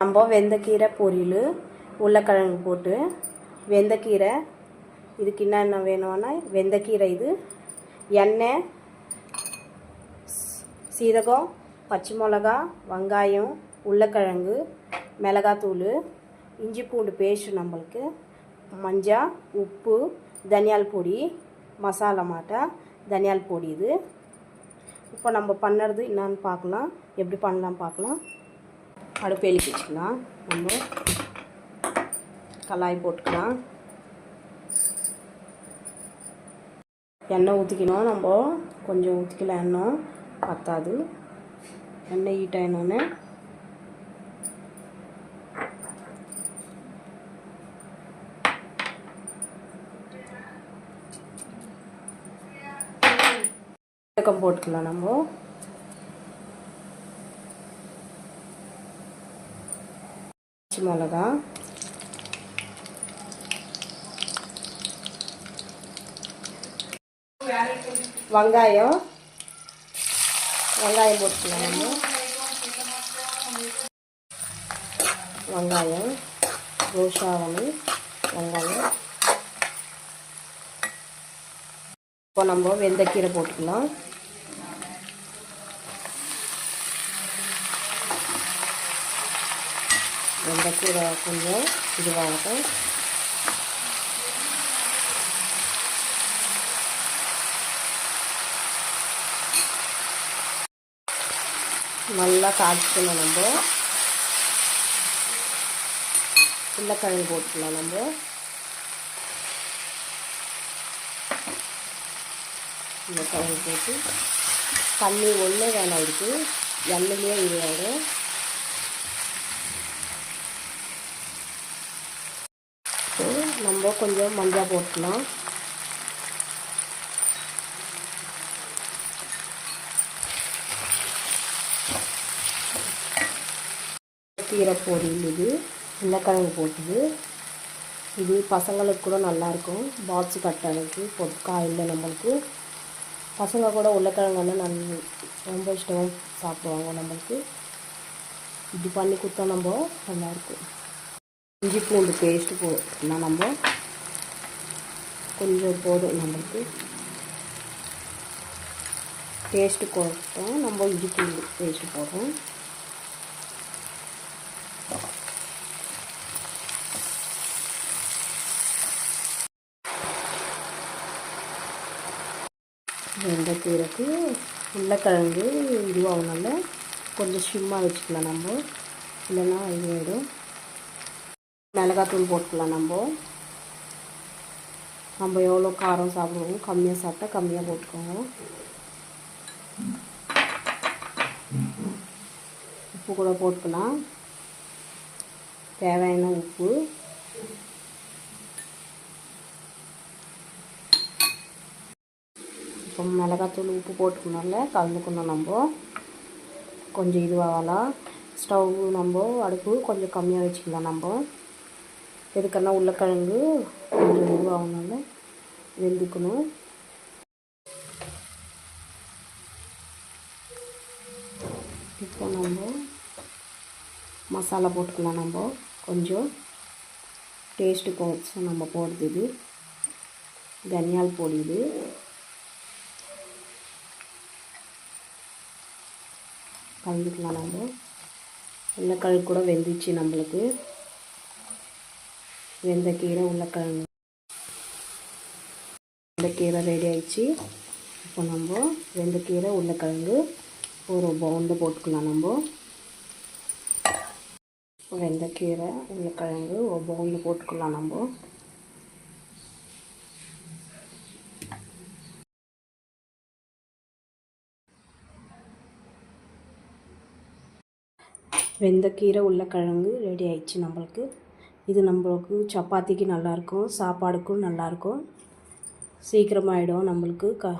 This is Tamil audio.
நம்ம வெந்தக்கீரை பொரியல் உருளைக்கிழங்கு போட்டு வெந்தக்கீரை இதுக்கு என்னென்ன வேணும்னா வெந்தக்கீரை இது எண்ணெய் சீரகம் பச்சை மிளகா வெங்காயம் உருளைக்கிழங்கு மிளகாத்தூள் இஞ்சி பூண்டு பேஸ்ட் நம்மளுக்கு மஞ்சள் உப்பு தனியால் பொடி மசாலா மாட்டா தனியால் பொடி இது இப்போ நம்ம பண்ணுறது என்னன்னு பார்க்கலாம் எப்படி பண்ணலாம் பார்க்கலாம் அடுப்பு எழுப்பி வச்சுக்கலாம் நம்ம கலாய் போட்டுக்கலாம் எண்ணெய் ஊற்றிக்கணும் நம்ம கொஞ்சம் ஊற்றிக்கலாம் எண்ணெய் பத்தாது எண்ணெய் ஹீட் ஆகினோன்னே சீரகம் போட்டுக்கலாம் நம்ம பச்சை மிளகா வெங்காயம் போட்டுக்கலாம் நம்ம வெங்காயம் ரோஷாவணி வெங்காயம் இப்போ நம்ம வெந்தக்கீரை போட்டுக்கலாம் வெந்தக்கீரை கொஞ்சம் இதுவாகட்டும் நல்லா காய்ச்சிக்கணும் நம்ம உருளைக்கிழங்கு போட்டுக்கலாம் நம்ம உருளைக்கிழங்கு போட்டு தண்ணி ஒன்றே வேணாம் இருக்குது எண்ணெயிலே இதுவாகும் நம்ம கொஞ்சம் மஞ்சள் போட்டுக்கலாம் கீரை பொரியல் இது உருளைக்கிழங்கு போட்டுது இது பசங்களுக்கு கூட நல்லாயிருக்கும் பாக்ஸ் கட்டணுக்கு காயில் நம்மளுக்கு பசங்க கூட உருளைக்கிழங்குன்னா ரொம்ப இஷ்டம் சாப்பிடுவாங்க நம்மளுக்கு இப்படி பண்ணி கொடுத்தா நம்ம நல்லாயிருக்கும் இஞ்சி பூண்டு பேஸ்ட்டு போட்டுக்கலாம் நம்ம கொஞ்சம் போதும் நம்மளுக்கு டேஸ்ட்டு கொடுத்தோம் நம்ம இஞ்சி பூண்டு பேஸ்ட்டு போடுறோம் வெந்தக்கீரைக்கு உருளைக்கிழங்கு இதுவாகனால கொஞ்சம் சிம்மாக வச்சுக்கலாம் நம்ம இல்லைன்னா இதுவாகிடும் மிளகாத்தூள் போட்டுக்கலாம் நம்ம எவ்வளோ காரம் சாப்பிடுவோம் கம்மியாக சாப்பிட்டா கம்மியாக போட்டுக்கோங்க உப்பு கூட போட்டுக்கலாம் தேவையான உப்பு இப்போ மிளகாத்தூள் உப்பு போட்டுக்கணும்ல கலந்துக்கணும் நம்ம கொஞ்சம் இதுவாகலாம் ஸ்டவ் நம்ம அடுப்பு கொஞ்சம் கம்மியாக வச்சுக்கலாம் நம்ம எதுக்கன்னா உருளைக்கிழங்கு கொஞ்சம் இதுவாகனால வெந்துக்கணும் இப்போ நம்ம மசாலா போட்டுக்கலாம் நம்ம கொஞ்சம் டேஸ்ட்டு கொஞ்சம் நம்ம போடுறது இது தனியால் பொடி இது கலந்துக்கலாம் நம்ம உருளைக்கிழங்கு கூட வெந்துச்சு நம்மளுக்கு வெந்தக்கீரை உருளைக்கிழங்கு வெந்தக்கீரை ரெடி ஆயிடுச்சு இப்போ நம்ம வெந்தக்கீரை உருளைக்கிழங்கு ஒரு பவுண்டில் போட்டுக்கலாம் நம்ம வெந்தக்கீரை உருளைக்கிழங்கு ஒரு பவுண்டில் போட்டுக்கலாம் நம்ம வெந்தக்கீரை உருளைக்கிழங்கு ரெடி ஆயிடுச்சு நம்மளுக்கு இது நம்மளுக்கு சப்பாத்திக்கு நல்லாயிருக்கும் சாப்பாடுக்கும் நல்லாயிருக்கும் சீக்கிரமாகிடும் நம்மளுக்கு